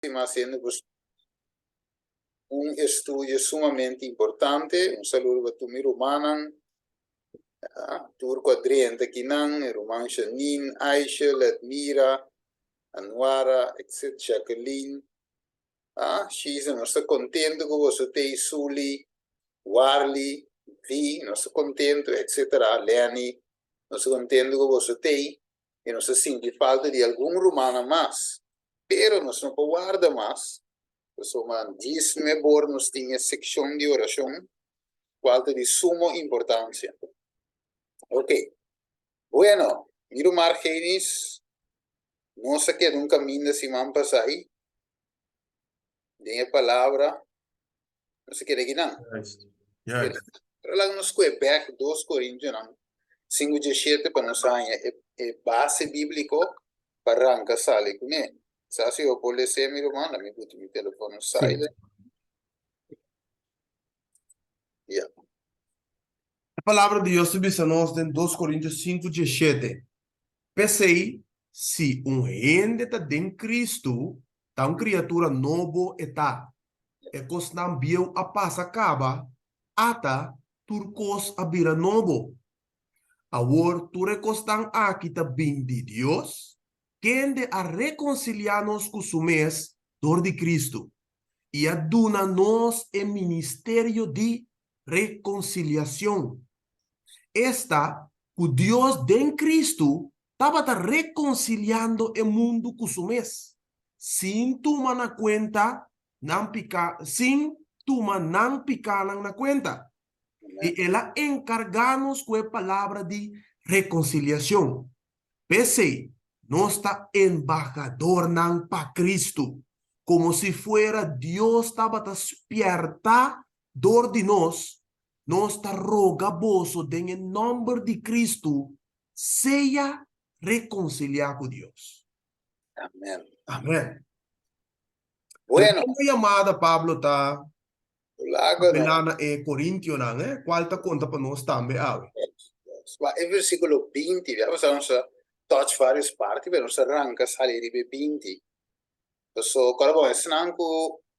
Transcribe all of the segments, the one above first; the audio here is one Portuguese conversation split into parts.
haciendo pues, un estudio sumamente importante. Un saludo a tu mi romanan, turco Adriente Kinan, Roman Shanin, Aisha, Ledmira, Anwara, etc. Jacqueline. Xisa, não está contente com você ter Suli, Warli, Vi, não está contente, etc. Leani, não está contente com você ter, e não se sente falta de algum romano mais. Pero nós não guarda mais. Insomma, 10 membros nos tinha secção de oração, qual de suma importância. Ok. Bueno, miro margenis, não se queda um caminho de semana passar aí. Tem a palavra, não se queda aqui não. Yes. Pero lang nos back 2 Coríntios, 5:17 para nós é base bíblico para arrancar sale com ele. Se eu pode ser meu irmão, me boto meu telefone silent. Yeah. A palavra de Deus diz a nós em 2 Coríntios 5:17. Pensei, se gente está em Cristo, está uma criatura nova está. E cos não viu a paz acaba, ata turcos a vira novo. Agora, tu recostan aqui também de Deus, quem de a reconciliar-nos com o mês dor de Cristo e a dona-nos o ministério de reconciliação. Esta, o Deus de Cristo, estava reconciliando o mundo com o mês. Sem tomar na conta, sem tomar não picar na conta. E ela encarga-nos com a palavra de reconciliação. Pensei, nós está embajador para Cristo, como se fuera Deus estava despierta dor de nós está rogaboso em nome de Cristo, seja reconciliar com Deus. Amém. Amém. Bueno. A chamada, Pablo, está Lago, em Coríntios, né? Qual está conta para nós também? Em versículo 20, vamos a touch várias partes, vamos arranca salir de 20. Então, quando ensinando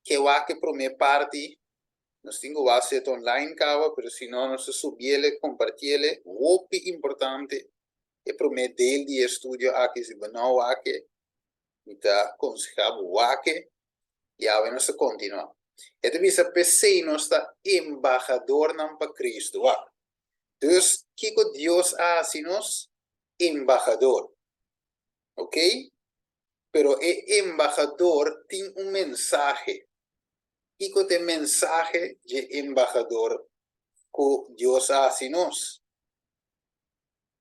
que eu acho que a primeira parte, nós temos que fazer online, mas se não, nós subir, compartilhar, muito importante, é primeiro dele de estudo aqui, se não aqui, então, aconselhava aqui, e aí nós continuamos. Então, essa pessoa nós está embajador para Cristo. Então, que Deus hace nos embajador, ¿ok? Pero el embajador tiene un mensaje. ¿Y qué es mensaje de embajador que Dios hace nos?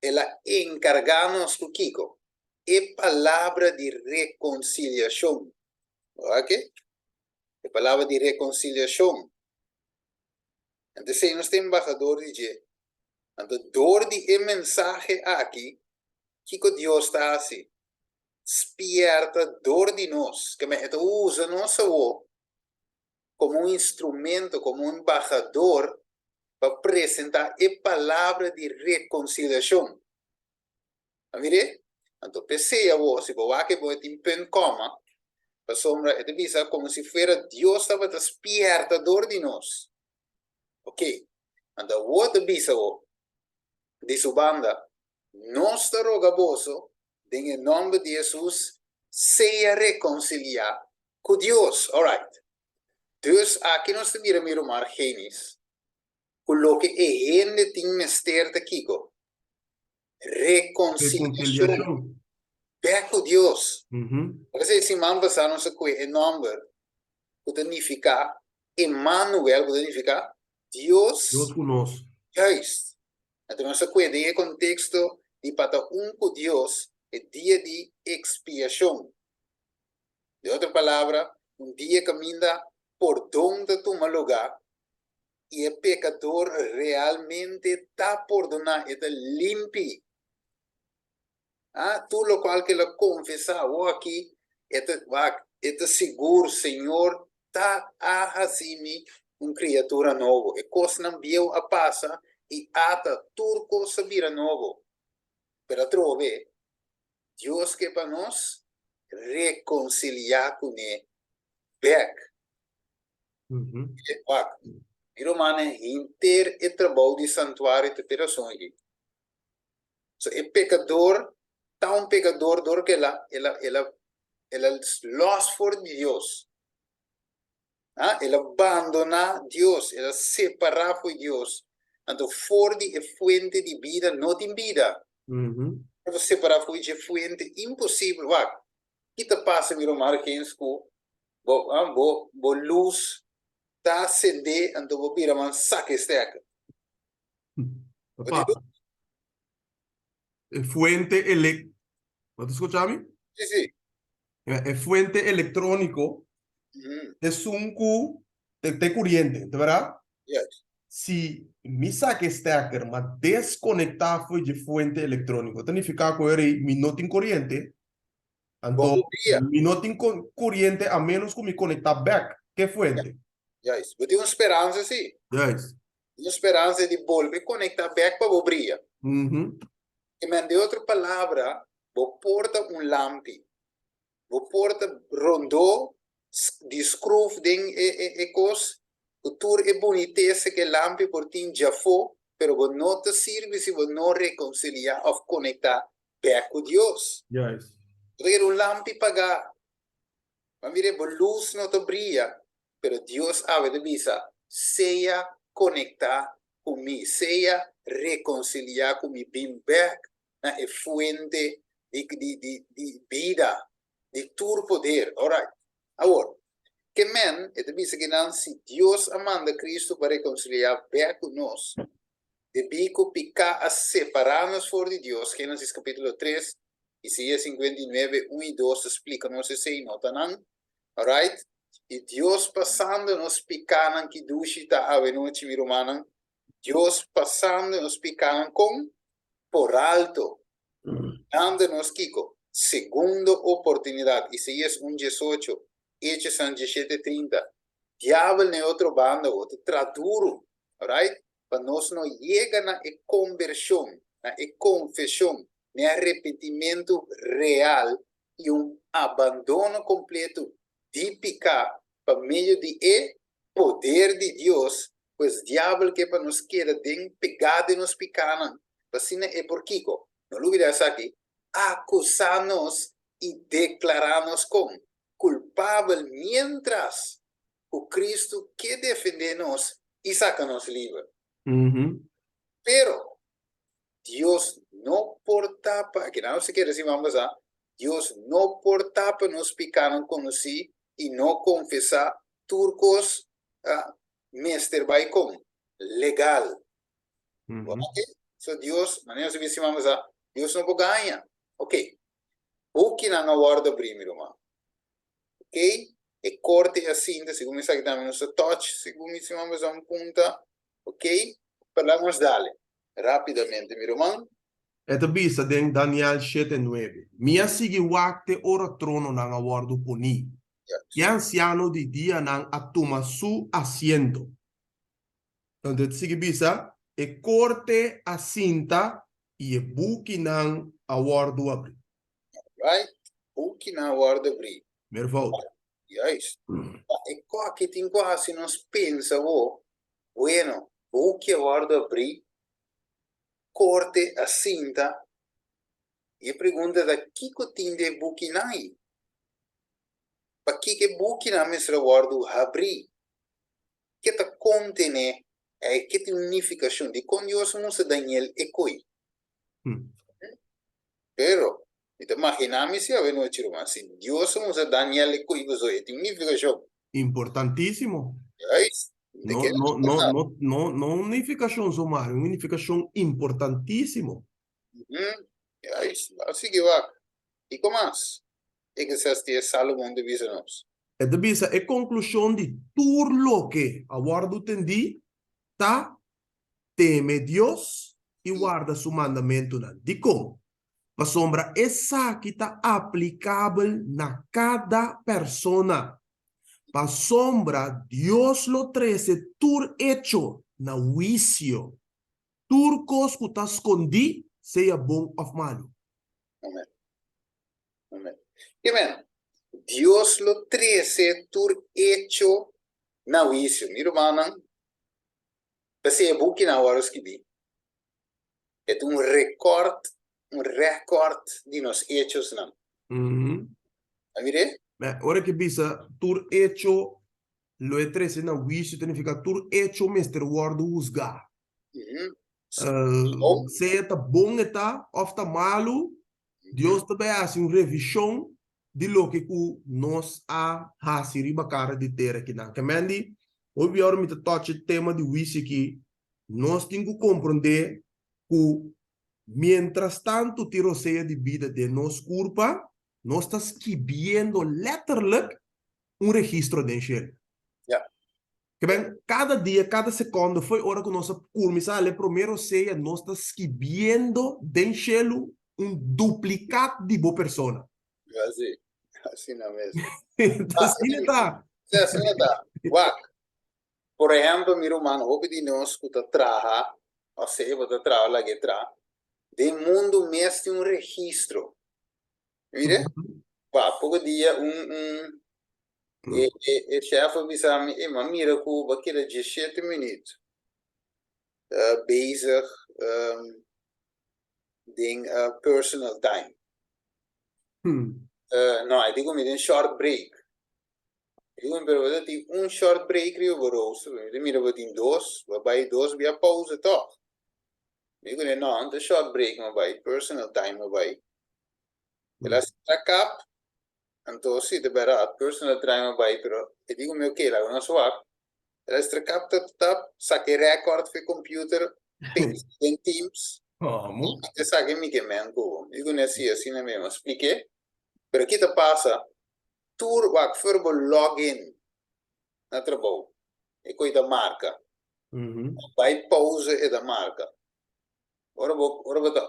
Él encargamos con Kiko. Es palabra de reconciliación. ¿Ok? Es palabra de reconciliación. Entonces, nuestro embajador dice, dor de el mensaje aquí, ¿qué Dios está haciendo? Despierta dor de nós, que usa nossa voz como um instrumento, como um embajador para apresentar a palavra de reconciliação. Amire? Então, pensei a voz, se você que você tem pen coma, para sombra, é visa como se fosse Deus estava despierta dor de nós. Ok? Então, outra visa de sua banda, nós está rogaboso, em nome de Jesus, seja reconciliar com Deus. Alright. Dus aqui nós temos que mirar Gênesis. Coloque a gente tem mistério aqui. Reconciliação. Back com Deus. Porque se man passar nossa coisa, o nome, que significa Emmanuel, que significa Deus. Deus conosco. Justo. Então, nossa coisa é contexto de para com Deus. É dia de expiação. De outra palavra, dia caminha por donde toma lugar e o pecador realmente está perdonado, está limpo. Tu lo qual que lo confessa aqui, está seguro, Senhor, está a assim criatura novo. E coisa não viu a passa e ata turco sabira novo. Pero trove, Deus que para nós reconciliar com ele back. Uhum. Wak, miro mane inter e trabalho de santuário te perações. So, e pecador, tá um pecador, dor que ela lost for Deus. Ela abandona Deus, ela separa foi Deus. Então, for de fuente de vida, não tem vida. Uhum. Ela separar foi de fuente impossível. Wak, kita passa miro mar que em school, bo luz tá acender, então bo pira man saque esteca. Papá, é fuente elec... ¿Puedes escucharme? Sim, sim. É fuente eletrônico Uhum. es un Q de corriente, ¿de verdad? Yes. Se me saque stacker, mas desconectar foi de fuente eletrônica, significa que ele me não tem corrente, então Bom dia. me não tem corrente a menos que me conectar back. Que fuente? Yes. Eu tenho uma esperança, sim. Yes. Uma esperança de volver conectar back para o brilho. Uhum. E me de outra palavra, vou porta um lampi. Vou porta rondou, de scruf ding e cos. O tour é boniteza que lampi por ti já foi, pero vou não te serve se vou não reconciliar ou conectar back com Deus. Yes. Porque o lampi pagar. Ma mire, luz no te brilla, pero Dios ave de visa, sea conectar conmigo, sea reconciliar con mi being back, na e fuente de vida, de tu poder. Alright. Ahora, que men, e de visa que não, se Dios amanda Cristo para reconciliar back con nós, de bico picar a separar-nos for de Deus, Gênesis capítulo 3, Isaías 59, 1 e 2 explica, não sei se notam, alright? E Deus passando nos picanan que dushita avenuti mirumanan, Deus passando nos picanan com por alto, dando-nos Kiko, segunda oportunidade, Isaías 1:18, Hechos 17:30, diabo em outro bando, outro traduro, alright? Para nós não chega na conversão, na confissão, no arrependimento real e abandono completo de picar para meio de poder de Deus, pois diabo que para nos queda den pegado nos picanan, assim é por Kiko, não olvides aqui, acusar-nos e declarar-nos como culpável, mientras o Cristo que defende-nos e saca-nos livre. Uhum. Pero Dios no por tapa, que não se quer assim, vamos a, Dios no por tapa nos picaram com si e não confessar turcos Mr. Baicon, legal. Uhum. Ok? So Dios, maneira se vamos a, Dios não ganha. Ok. O que não aguarda primeiro, mano. Ok? E corte assim, segundo isso aqui também no touch, segundo isso vamos a punta. Ok? Falamos dale. Rapidamente, meu irmão. Ito bisa den Daniel 7:9. Mia sigi wakte ora trono nang awardo poni. Y anciano di dia nang atuma su asiento. Entonces sigi bisa e corte a cinta y e buki nang awardo abri. Right? O que não aguarda brilho. Mervolta. Yes. E qua che ti quasi non pensa, oh, bueno, o que aguarda brilho, corte a cinta e pergunta da que cotinde buquinai. Para que buquinai mesmo aguardo abrir? Que ta contene que te unificação de quando eu sou Daniel e coi. Pero, te imaginami se aveva no ciruma, se Deus somos Daniel e coi, cosa é unificação. Importantísimo. Yes. De No, que no, no, no, no, no unificación sumaria, unificación importantísimo. Yes. Assim que vai. E como mais? É que se estia Salomão de Visanos. E de bisa e conclusión de tur lo que aguardo tendi, ta teme Dios y guarda su mandamento na. Di como? Pa sombra esa que está aplicable na cada persona. Pa sombra Dios lo trece tur hecho na juicio. Turcos que está escondi, sea bom ou malo. Amém. Amém. E bem, Dios lo trece tur hecho na juicio. Miro manan, pensei buki na hora escrevi. É um record de nos hechos não. Amire? Ora que bisa, tur hecho, lo é 13 na wish, significa tur hecho, Mr. Word juzgar. Se é bom eta, of tá malo, Deus também faz uma revisão de lo que nós a hasiri cara de ter aqui na Kamendi. Hoje eu me toque o tema de wish aqui. Nós temos que compreender que mientras tanto tiro seja de vida de nos culpa, nós está escrevendo letterlijk registro de enxerga. Yeah. Que bem, cada dia, cada segundo, foi hora que nós começamos a primeiro seja, nós está escrevendo de enxerga duplicado de boa pessoa. Assim não mesmo. Então, assim está. Assim está. Por exemplo, meu mano, houve de nós que trabalha, ou seja, você trabalha lá que trabalha, de mundo mesmo tem registro. Mire? Pouco dia, e chefe avisa-me, mas mira que o baqueira de 17 minutos bezig ding personal time. Não, eu digo me short break. Eu digo pero dat die short break rio rooster. Eu mira wat in dois, waarbij dois via pauze toch. Eu digo não, de short break waarbij personal time waarbij. Ela se cap, então se de berat personal time waarbij pero eu digo me okay, lá não swap. Ela se cap tap, saque record voor computer, in Teams. Vamos. Te saque mi que men go. Digo assim na mesma, expliquei. Pero aqui te passa tour wak verbo login na trabalho. E coisa da marca. By pause é da marca. Ora vou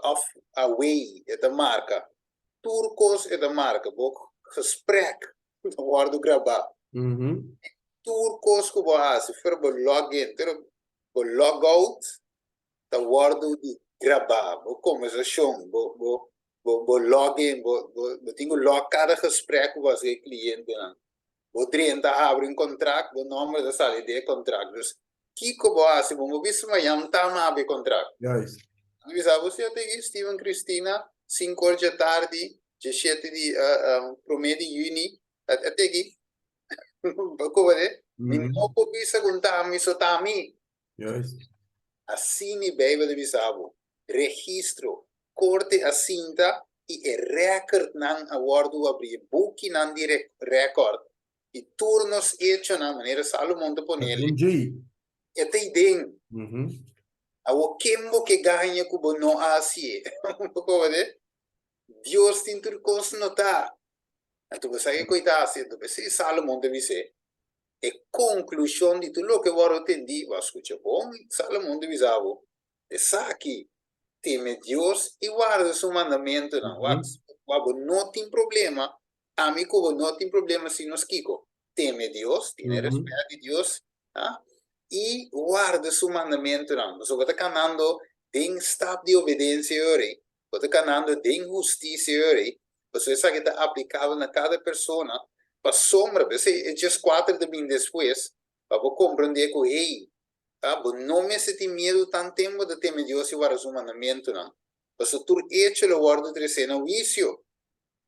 off away é da marca. Turcos é da marca. Bok gesprek da word gravar. Turcos que você verbo login, ter logout da word gravar. Bok conversação, bok login, tenho log cada gesprek com você cliente não. Vou tentar abrir contrato, o nome da sala de contrato. Dus Kiko Boas, vamos ver se amanhã está a abrir contrato. Avisar você até Steven Cristina, 5 horas da tarde, 17 de promedio de junho, até aqui. Como é? Não pode ser contar, me soltar a mim. Assim me bebe de visavo. Registro, corte a cinta e record nan awardo abrir, booking nan di record. E turnos hecho na maneira Salomão te ponele. E te idem. A o kembo que ganha kubo no asi. Como é? Deus tem turcos nota. Então você que coitado assim, então se Salomão te disse. E conclusão de tudo o que vou entendi, vai escutar bom, Salomão te visavo. E saque teme Deus e guarda seu mandamento não. Não tem problema. Amigo, não tem problema se nos kiko. Teme Deus, tiene respeto de Deus, e guarda seu mandamento não. Você está canando tem estado de obediência ore, você está canando tem justiça ore, você sabe que está aplicável na cada pessoa, para sombra, você é just 4 de mim depois, para compreender que ei, não me senti medo tanto tempo de temer Deus e guarda seu mandamento não. Você tu hecho lo guarda trecena vicio.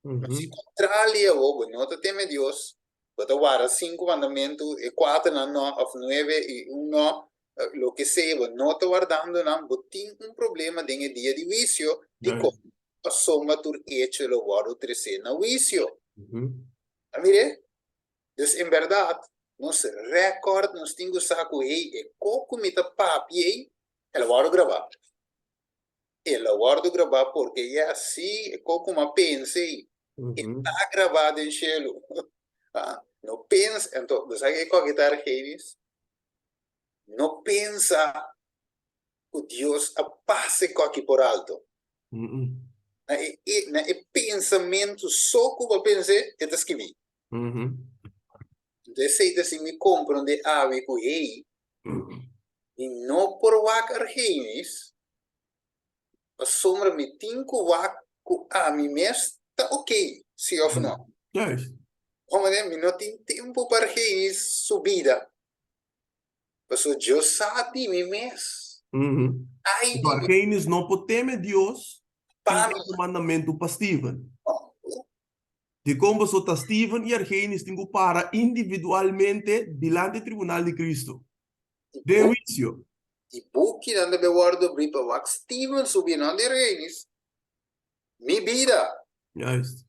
Mas se contrário, não te teme Deus. Você guarda 5 mandamentos e 4 não, ou 9 e 1 não, lo que seja, não te guardando não, você tem problema de dia de vicio, de como a soma tu hecho lo guarda trecena vicio. Amire? Dus in verdade, nos record, nos tingo saco e coco mita papi ela guarda gravar. Ela guarda gravar porque é assim, coco uma pense está gravado em cielo. Não pensa, então, você sabe que guitarra genis? Não pensa que Deus passe aqui por alto. É pensamento só que eu pensei, é escrever. Então, se você me compreende, que ei, e não por wakker genis, a sombra me tem que wakker a mim mesmo, está ok, sim ou não? Como mi não tem tempo para reis subida. Pastor, Deus sabe me mes. Uhum. Ai, Então, de Arquenes não pode temer Deus, tem para mim. um mandamento para Steven. De como só está Steven e Arquenes tem que para individualmente diante do tribunal de Cristo. De juicio. Die boekje dan de bewoorden brieven wat Steven subir aan de reis. Mi vida. Juist.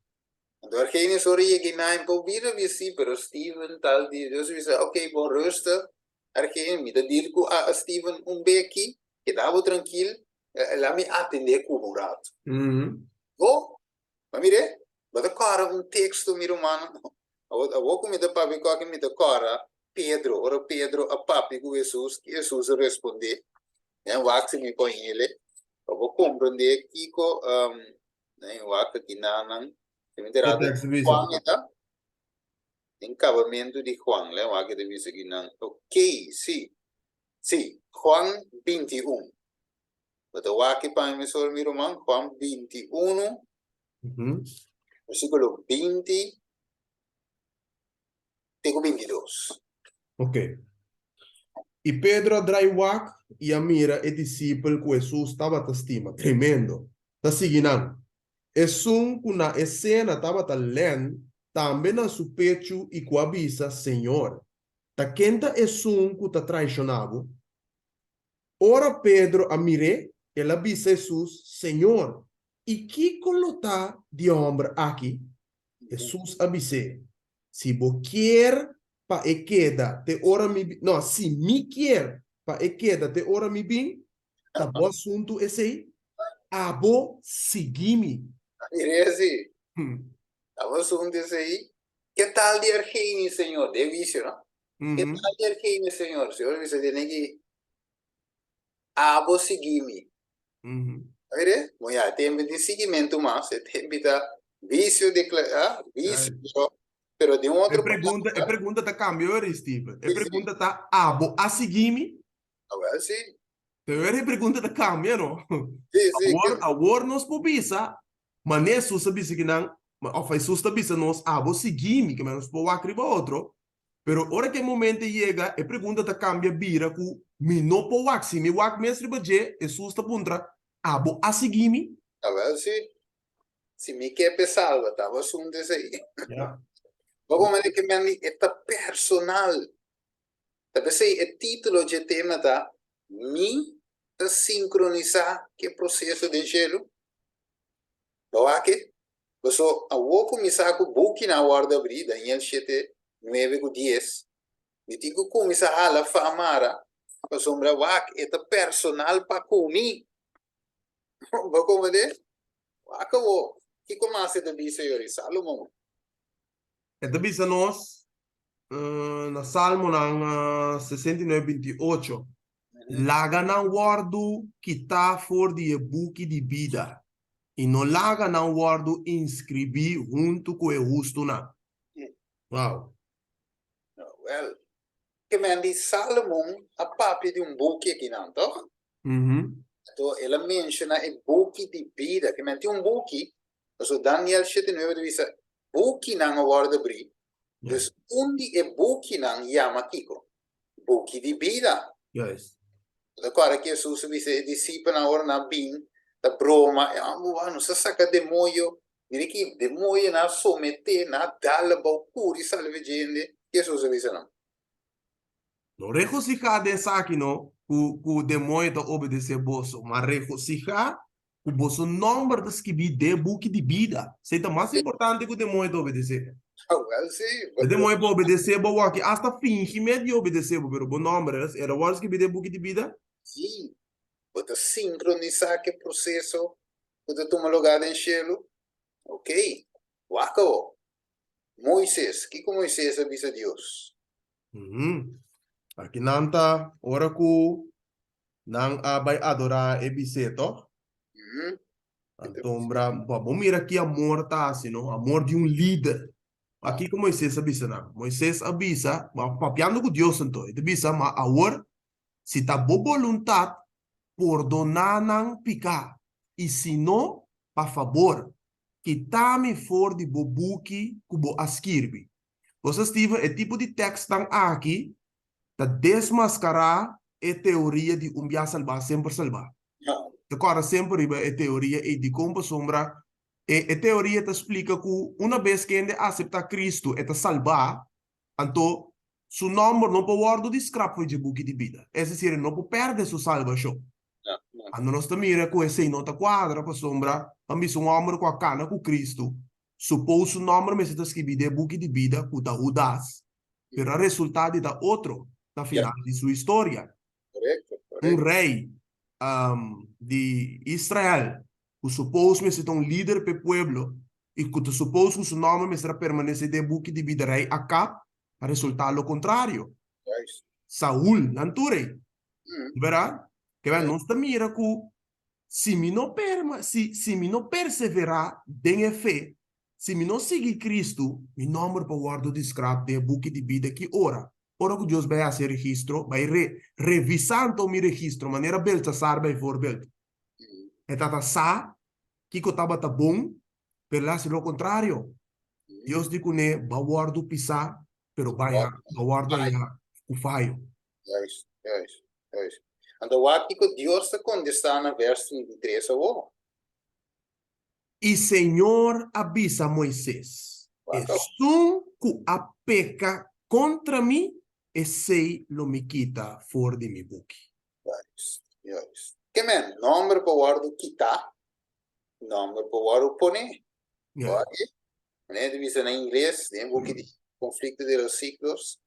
Door geen sorry, je ging naar een proberen we zien, pero Steven tal die, dus we zeggen, oké, bon rustig. Er geen, mi da dir ku a Steven un beki, quedavo tranquilo, la mi atender curato. Uhum. Oh, ma mire, vado ancora un testo mi romano. Avo come da papi qua che mi da ancora Pedro, ora Pedro a papi cu Jesus, que Jesus responde, wax mi poi ele. Avo comprende kiko wax kinanan, Que sementerado texto dice? Juan eta, encabamento di Juan, le wax de visa kinan. Ok, sì, sì, Juan 21. Vado wax pa mi sol mi roman, Juan 21. Uhum. Versículo 20, tengo 22. Ok. E Pedro draiwak e Amira e discípulo que Jesus estava estima. Tremendo. Tá seguindo. Jesus, na escena, estava lendo, também na seu pecho e com a visa, Senhor. Tá quenta Jesus que tá traicionado. Ora Pedro Amire, ela disse Jesus, Senhor, e que colota de homem aqui? Jesus avise, se você quer para e queda te ora mi não, se me quer para e queda te ora mi bem, tá bom assunto esse, abo seguimi. Iresi, Hum. estamos juntos aí. Que tal de Argeni, Senhor? De vicio, não? Que Uhum. tal de Argeni, Senhor? Senhor, você tem que abo seguir-me. Uhum. Vede? Moia, tempo de seguimento, mas é tempo de vício, vício, pero de um outro É patamar. pergunta da cambio, Steve. É Sim, sim. pergunta da abo a seguimi. Agora sim. É pergunta da cambio, não? Sim, sim. Agora nós pobisa, mas nem susta bisa que não, ou faz susta bisa nós abo seguimi, que nós pode acribar outro. Pero ora que momento chega, e pergunta ta cambia bira ku mi no po waxi, mi wak mesri baje, e susta puntra, abo a seguimi. Agora sim. Se me quer salva, estava juntos aí. Yeah. Vamos ver que me é personal. Talvez o título de tema tá me sincronizar que processo de gelo. Lo que so a wo começar com book na guarda abrir Daniel 7 9 com 10. Me digo começar a la famara. A sombra wak eta personal para comi. Vou como de? Waka wo. Que começa de dizer yori Salomão. E da bisa nós, na Salmo na 69:28, laga na guardo que tá for de book de vida. E não laga na guardo inscrevi junto com o justo na. Wow. Well, que me di Salomão a papi de book aqui não, toch? Uhum. Então, ela menciona o book de vida, que me di book. So Daniel 7:9 dice book na guarda abrir. Yeah. Dus onde é book na yama kiko. Book de vida. Yes. Agora que Jesus disse discípulo na hora na bin, da broma, não se saca demônio, dire que demônio na somete na dala baupuri salve gente, Jesus disse não. No regocijar de aqui no, o demônio tá obedecer bolso, mas regocijar o bolso nome das que vi de book de vida. Seja mais importante que o demônio tá obedecer. Well, sim. O demônio pode obedecer, boa que hasta fingir de obedecer, pero o nome era o que vi de book de vida. Sim. Pode sincronizar que processo, pode tomar lugar em cielo. Ok. Wako. Moisés, que com Moisés avisa Deus? Aqui nanta, ora que não vai adorar e biseto. Então, vamos mirar aqui amor tá assim, não? Amor de um líder. Aqui que Moisés avisa, não? Moisés avisa, mas papiando com Deus então. Ele avisa, mas agora, se está boa vontade, perdonar não picar. E se não, por favor, que tame for de bobuki que bo asquirbi. Você, Steven, é tipo de texto tão aqui, para desmascarar a teoria de dia salvar, sempre salvar. Ah, Agora, sempre a teoria e de como sombra, a teoria te explica que uma vez que ele aceita Cristo e te salvar, então, seu nome não pode ser descravo de book de vida. É decir, não pode perder sua salvação. não, não. Quando nós mira com esse nota quadra para sombra, ambis um homem com a cana com Cristo, supôs o nome mas está escrito de book de vida com da Judas, pero o resultado da outro, na Yeah, final de sua história. correcto, Um correcto. rei de Israel, que supôs que é um líder para o povo, e que supôs que seu nome será permanecer de book de vida rei Acab, a resultado o contrário. Yes. Saúl, nanture, Mm, verá? Que vai, yes. não está mira que se me não perseverar em fé, se me não seguir Cristo, meu nome para guardar o descravo de book de vida que ora. Ora que Deus vai fazer registro, vai revisando o meu registro, maneira belta sarba e voorbeeld. Mm, É tata sa, que estava tá bom, pero lá será o contrário. mm. Deus diz que né, vai guardar o pisar, pero vai guardar Ai, o falho. yes, yes, yes. En dan wat ik het Dios kon staan in vers 23 ook. E Senhor avisa Moisés, Wat ook. es que a peca contra mim, e sei lo me quita for de mi book. Yes, yes. Que men, nombre bewaarde kita, nombre bewaarde pone. Yeah. Wat is? Nee, die is in Engels, die boeken die conflicten de los ciclos.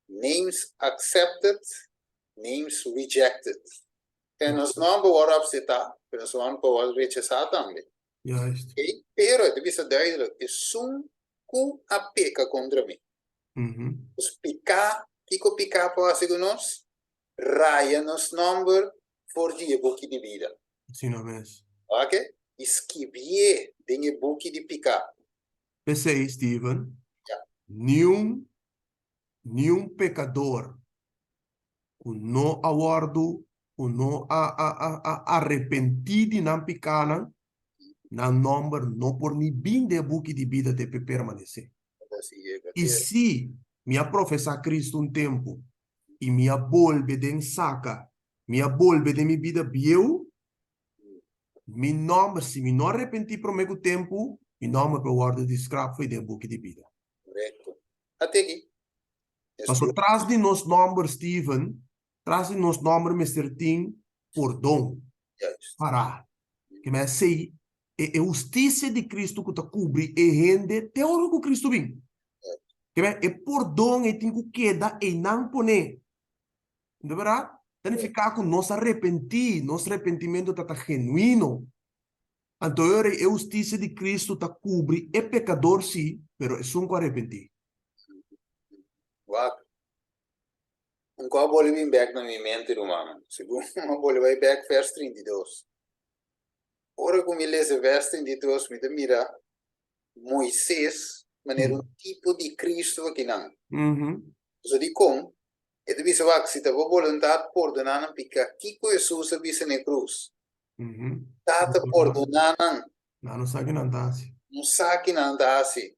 Names accepted, names rejected. En ons naam bewaarde op zita, en ons naam bewaarde rechazado también. Juist. Okay? Pero, die is duidelijk, is zo'n ku a peca contra mim. Os picar, kiko picar para segunos, raya nos number for die boekje de vida. Sim, não é mesmo. Ok? Esquivier dinge boekje de picar. Pensei, Steven, Ja. nenhum pecador que não aguardo, que não arrependido não pecana, não nombre, não por ni bem de book de vida de permanecer. E se me professar Cristo um tempo, e me volve de saca, me volve de minha vida bieu, mi nome, se me não arrependi por meu tempo, mi nome para guarda de escravo e de book de vida. Correcto. Até aqui. Mas atrás de nos números, Steven, atrás de nos números, Mr. Tim, por dom, para, que me sei, é justiça de Cristo que te cobre e rende teórico Cristo vem. Que é por dom e tem que queda e não pone. De verdade? Tem que ficar com nosso arrependimento está genuíno. Então, a justiça de Cristo te cobre, é pecador sim, pero é só com arrepentir. Wat? Um qual vou vir back na minha mente, humana. Segundo, vou levar back vers 32. Ora, como ele lê vers 32, me mira Moisés, maneira tipo de Cristo aqui não. So di com, e devi sapere che se te vuoi volontà perdonare perché chi Jesus avvisa na cruz. Tata perdonare, Não sabe não dá assim. non sa che non andassi.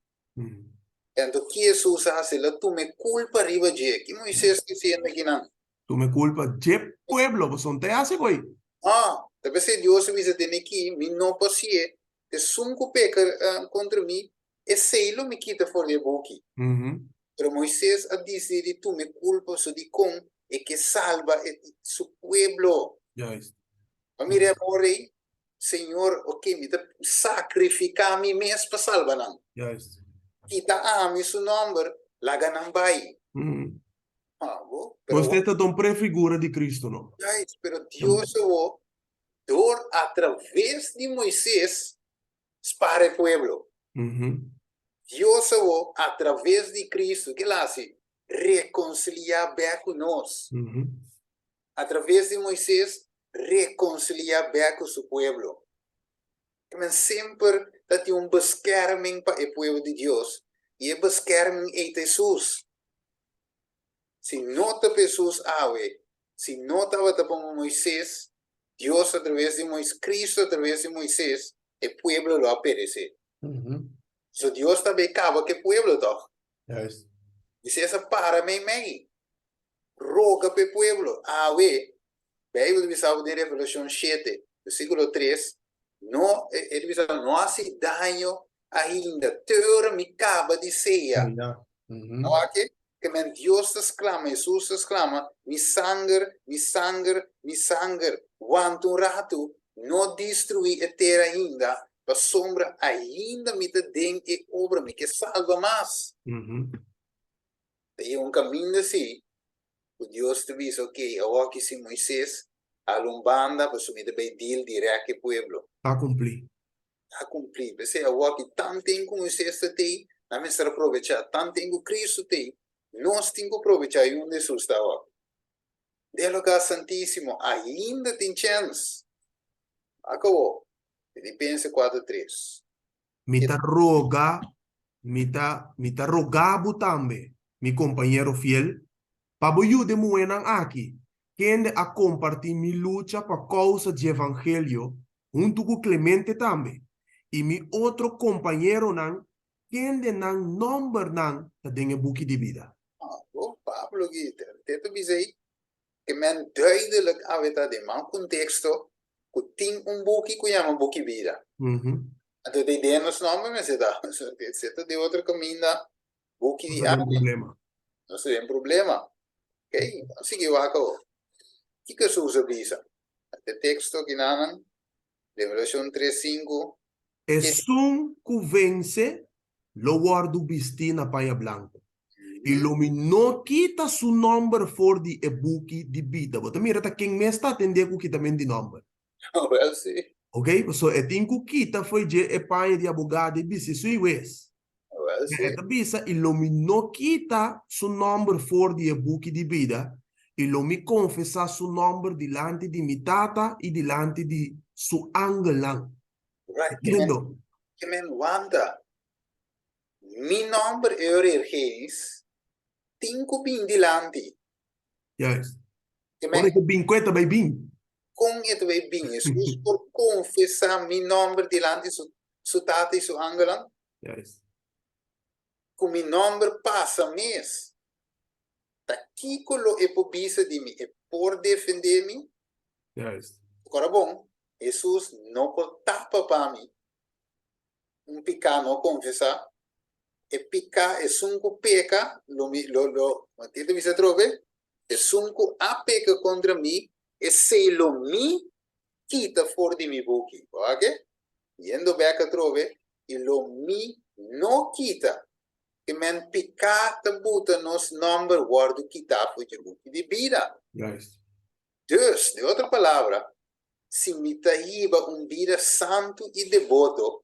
Então, que Jesus hace, la tu me culpa arriba de que Moisés que se anda aqui não. Tu me culpa, je pueblo, pues son te hace, güey. Ah, talvez se Deus avisa de aqui, me não passie, te sunco peca contra mim, e sei lo me quita fora de boqui. Pero Moisés a dizer de tu me culpa so di con e que salva su pueblo. Juist. Ma mi remore, Senhor, ok, mi da sacrificar mi mes para salvar não. Juist. Kita ami su number, laga não vai. Ah, pero você está tão prefigura de Cristo, não? Pero Deus o dor através de Moisés para o pueblo. Deus o através de Cristo que lá se reconciliar bem conosco. Através de Moisés reconciliar bem com o seu pueblo. Mas sempre dat een bescherming para o pueblo de Deus. E a bescherming é Jesus. Se nota pessoas awe, se nota o que Moisés, Deus através de Moisés, Cristo através de Moisés, o pueblo lo aparece. So Deus também acaba que o pueblo toch. Juist. Dice esa para me. Roga pe pueblo. We. Bijbel dice en Revelación 7, versículo 3. No, ele dice, no hace daño ainda. Teura me acaba de ceia. Ja. Não há que men Deus exclama, Jesus exclama, mi sangue, mi sangue, mi sangue. Quanto rato não destruí a terra ainda, a sombra ainda me tem e obra me que salva mais. E caminho assim, o Deus te diz, ok, agora que se Moisés, a lombanda, para sumir bem deal direto ao povo. A cumprir. A cumprir. Você agora que tanto tempo Moisés tem, a mim será aproveitar, tanto tempo Cristo tem, nós temos que aproveitar onde Jesus está agora. De lugar santíssimo, ainda tem chance. Acabou. Filipenses 4:3. Mita roga, mita rogabo tambe, mi compañero fiel, para ayude muenan aquí, que a compartir mi lucha para causa de evangelio, junto con Clemente tambe, y mi otro compañero nan, quien de nan nombre nan, den el buki de vida. Pablo Guiter, dit is que men duidelijk aveta de man contexto, que tem boekje que chama boekje vida. Então, de dentro nome, mas você de outro caminho, boekje de problema. Não se tem problema. Ok? Assim que eu acabo. O que se usa bisa? O texto que naman, Revelación 3:5. Es un que vence, lo guardo bistina paia blanco. Y lo no quita su nombre for di ebuki di vida. But mira, quem me está atendendo que também de nombre. Well, sim. Ok? So, e tinha quita foi de e paia de abogado e bisi sui wes. Well, sim. E bisa, e lo no quita su nombre for di ebuki di vida. E lo mi confessa su nombre dilante di mi tata e dilante di su angelang. Right. Que men wanda. Mi nombre é Ergenis. Cinco bin dilante. Yes. Que men que bin queta by bin. Com het wij bin. Jesus por confessar mi nombre dilante su tata e su angelang. Yes. Com mi nombre passa mês. Daqui colo é por bisa de mim. É por defender me. Yes. Agora bom. Jesus não pode tapa para mim. Picar não confessar. E picar é sunco peca. Matita me se trove. É sunco a peca contra mim. E se lo mi quita fora de mi boca. Ok? Yendo beca trove. E lo mi não quita. Que men picar te buta nos number guardo quitar foi de boca de vida. Yes. Dus, de outra palavra, se me taíba vida santo e devoto,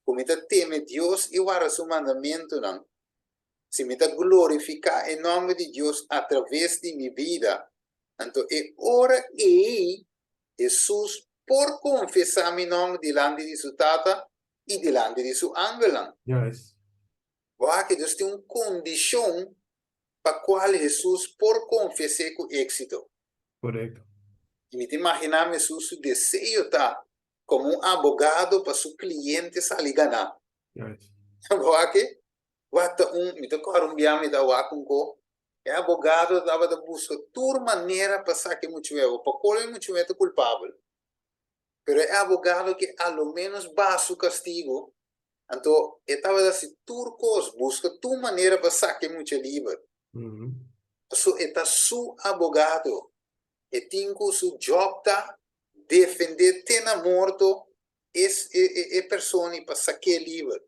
como me teme Deus e guarda seu mandamento, não? Se me glorificar em nome de Deus através de minha vida, então é hora e Jesus por confessar meu nome diante de sua tata e diante de seu angelang. Yes. Porque Deus tem uma condição para qual Jesus por confessar com êxito. Correcto. E me imaginar Jesus o desejo tá como advogado para seu cliente sair ganhar. Yes. Porque me tocaram me da wakunko, é advogado dava da busca toda maneira para saber muito bem, para colher muito bem culpável. Pero é advogado que ao menos baixa o castigo, então estava assim turcos busca toda maneira para saber muito livre. So está su advogado, e tem su job tá defender tena morto é pessoa para saber livre.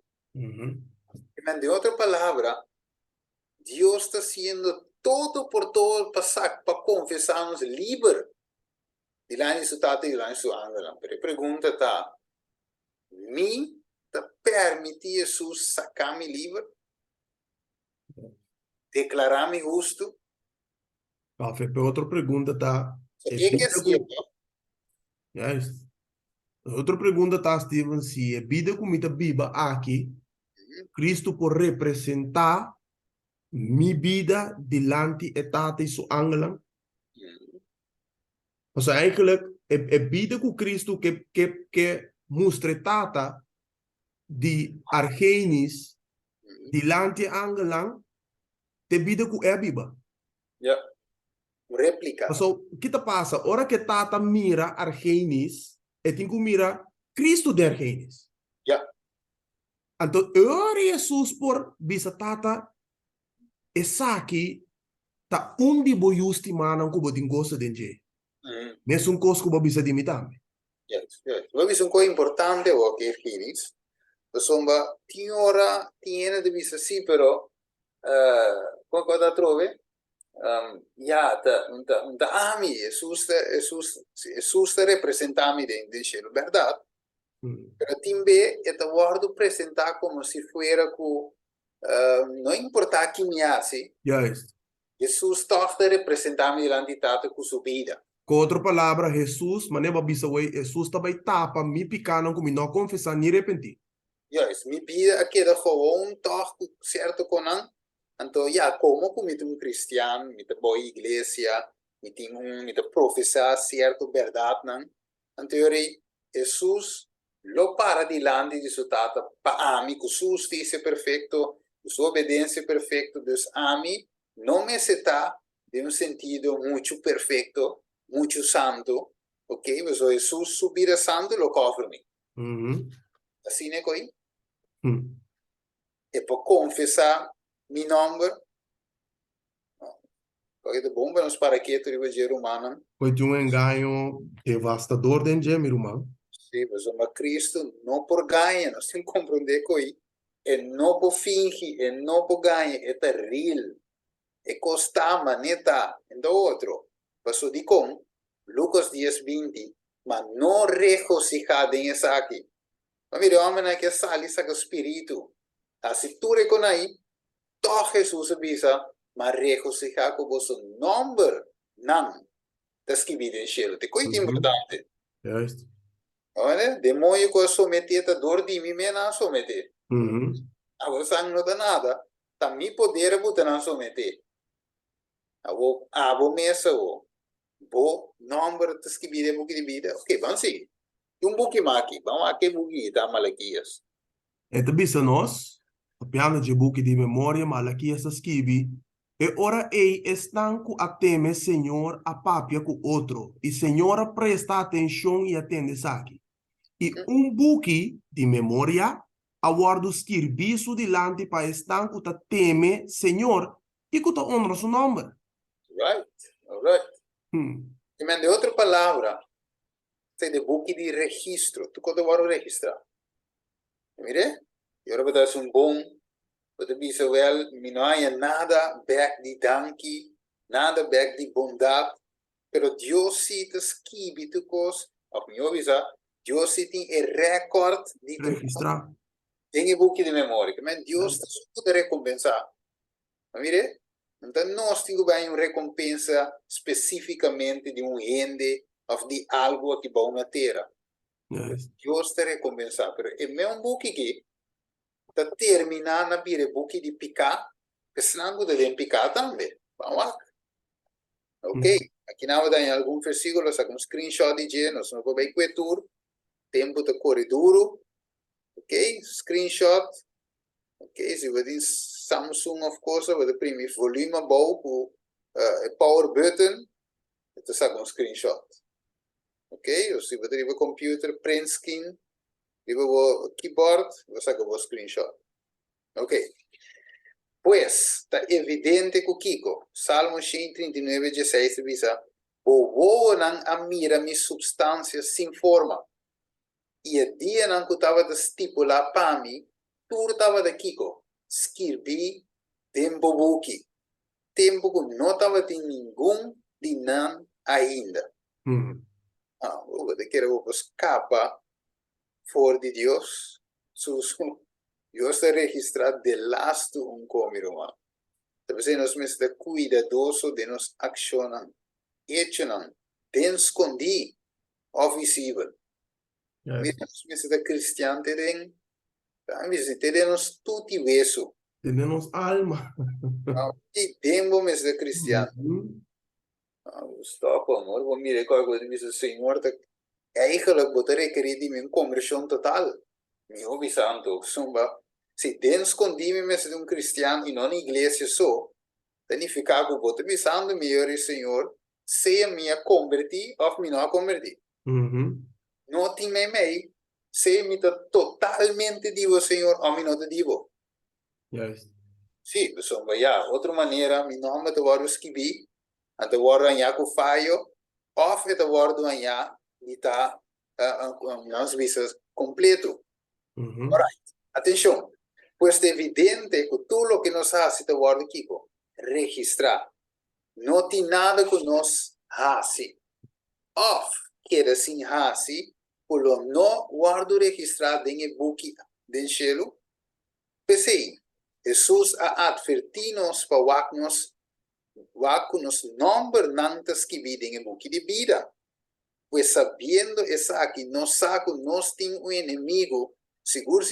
De outra palavra, Deus está sendo todo por todo para confessar-nos livre. De lá em sua tata e lá em sua angela. Pero a pergunta está, me permite Jesus sacar-me livre? Declarar-me justo? Outra pergunta tá. Yes. Outra pergunta tá, Steven, se a vida como está viva aqui, Cristo pode representar minha vida delante da tata e sua angela? Ou seja, eigenlijk, a vida com Cristo que mostra tata de Argenis Dilante angelang, te bida ku biba. Ja. Réplica. So, kita passa, ora que tata mira Argenis, e tem que mira Cristo de Argenis. Ja. Então, ora Jesus por bisa tata, e saki, ta undi boiusti manang kubo din gosto din je. Nessun cos kubo bisa dimitame. Yes, yes. Lo visto un po' importante o che finis. Insomma, ora tiene di vista sì, però qualcosa trove? Ja, da ami, Jesus representami del cielo, verdad? Pero timbe e te guardo presentar como si fuera cu no importa chi mi hace, Juist. Jesus toch te representami l'entità cu su vida. Com outra palavra, Jesus, maneba bisa way, Jesus também tapa mi picano como não confessar ni repentir. Juist, mi vida queda gewoon toch certo conan. Então, ja, como met um cristiano, met een boa igreja, met een professar certo verdade, não? Então, Jesus lo para dilante de sua tata, para ami, com sua justiça perfeita, com sua obediência perfeita, dus ami, não necessita de um sentido muito perfeito, muito santo, ok? Mas Jesus subir a santo lo cobre-me. Assim é coi? E para confessar mi nome, porque de bom para nos paraquedos de ser humano. Foi de um engano devastador dentro de meu irmão. Sim, mas o Cristo não por ganhar, nós temos que compreender que é não por fingir, é não por ganhar, é real, é costar, mas não tá. Então outro, passou de com Lucas 10:20, mas não regocijar em essa aqui. Mas mira, homem que sale esse espírito, assim tu reconhece, todo Jesus avisa, mas regocijar com o vosso nome, não, das que vivem em cielo. Te coisa importante. Juist. Olha, demônio que someter a dor de mim, não someter. Agora, sangue não dá nada. Tá me poder botar não someter. Vou mesa, vou número de que vida, de vida. Ok, vamos seguir. Um buque maqui, vamos aqui buque, tá Malaquias. Então, bisa nós, o piano de book de memória, Malaquias escreve, e ora ei estão com a teme, Senhor, a papia com outro, e Senhora presta atenção e atende aqui. E buque de memória, aguardo escreviço dilante para estar com a teme, Senhor, e com a honra seu nome. Right, all right. E me outra palavra, sei de buque de registro. Tu quando vai registrar? Mire, e ora vou dar bom. Wat is wel, não há nada back de danki, nada back de bondade, pero Deus se te esquive tu cos, of meu avisa, Deus se tem recorde de registrar. Tem book de memória, mas Deus te pode recompensar. Mire, então nós temos bem uma recompensa especificamente de ende ou de algo que vai na terra. Deus te recompensar, pero é meu book que tá terminar na bire buki di picar, que senão você tem picar também. Vamos lá. Ok. Aqui na hora em algum versículo, saca um screenshot de G, nós não vamos ver tour, tempo de corredor, ok? Screenshot, ok? Se você tem Samsung, of course, você imprimir volume bom com power button, você saca um screenshot. Ok? Ou se você tem computer, print screen, o keyboard, você saca um screenshot. Ok. Pues, está evidente que Kiko, Salmo 139:16 diz: o voo não admira mi substância sem forma. E a dia não que estava de estipular para mim, tudo estava de Kiko. Escrevi tempo buki. Tempo que não estava de nenhum de não ainda. Eu quero escapar fora de Deus. Deus te registra de lasto come romano. Talvez nós mesmos cuidadoso de nos accionam, hecho den escondi ou visível. Nós mesmos cristiano tem, tem nos tutti veso. Temos alma. E tempo mesmo cristiano. Stop, amor, vou me recordar quando diz o Senhor, é aí que eu vou ter requerido de minha conversão total. Meu santo, sumba. se den escondi-me de um cristiano e não na igreja só, significa que eu vou te pensando melhor, Senhor, se a minha converti ou me não converti. Não tem meio, se me tá totalmente divo, Senhor, ou me não te divo. Juist. Sim, pessoal, ja, outra maneira, me não me te vou escrever, a te vou ganhar com falho, ou te vou ganhar e tá nas visas completo. Alright, atenção. Pues é evidente que tudo o que nos hace te guarda Kiko, registrar. Não tem nada que nos hace. Of, que assim hace, por lo não guardo registrado em book do cielo. Pensei, Jesus a advertir-nos para nos nombernantes que vivem em book de vida. Pues sabendo essa que nos saco, nos tem um inimigo, seguro,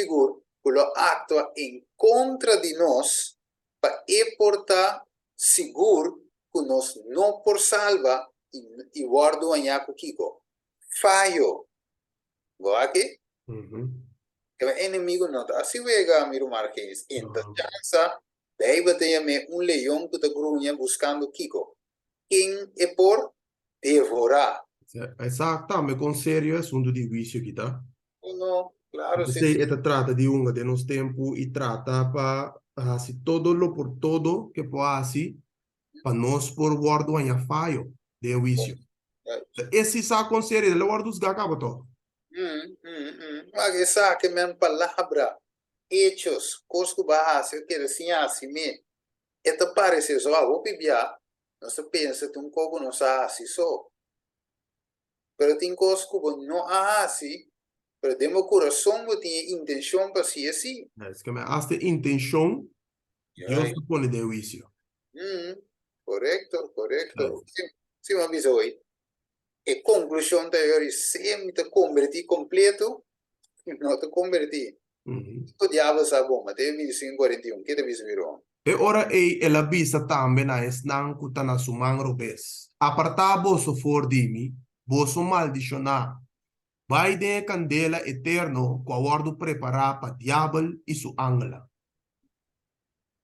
que lo actua em contra de nós, para portar seguro que nós não por salva e guardo anhaco Kiko. Falho. Boa aqui? Que o inimigo não está. Assim vega, miro Marquês. Então, chança, daí bateia-me leão que está grunha buscando Kiko. Quem é por devorar. Exato, me con serio assunto di juicio kita. No, claro, Porque sim. se esta trata de un de nos tempo e trata para hacer todo lo por todo que pueda hacer para nos por guardo en fallo de juicio. Esse sa con serio, lo guardo os gacaba todo. Mas essa que me palavra, hechos, cosco barras, eu quero assim, assim, me. Esta parece só, vou bibia, não se pensa, tem um coco não sa assim só. Pero tem cosco não assim, pero de meu coração eu tinha intenção para ser assim. Es que me hace intención, Dios Ai, te pone de juicio. correto. Sim, me avisou aí. E conclusão da hora, sempre te converti completo, não te converti. O diabo sabe bom, Mateus 25:41, que te virou? E ora ela vista também na esnan kuta na sumang robes. Aparta boso for dimi, boso maldicionar. Vai de candela eterno, com aguardo preparar para diabo e su ángela.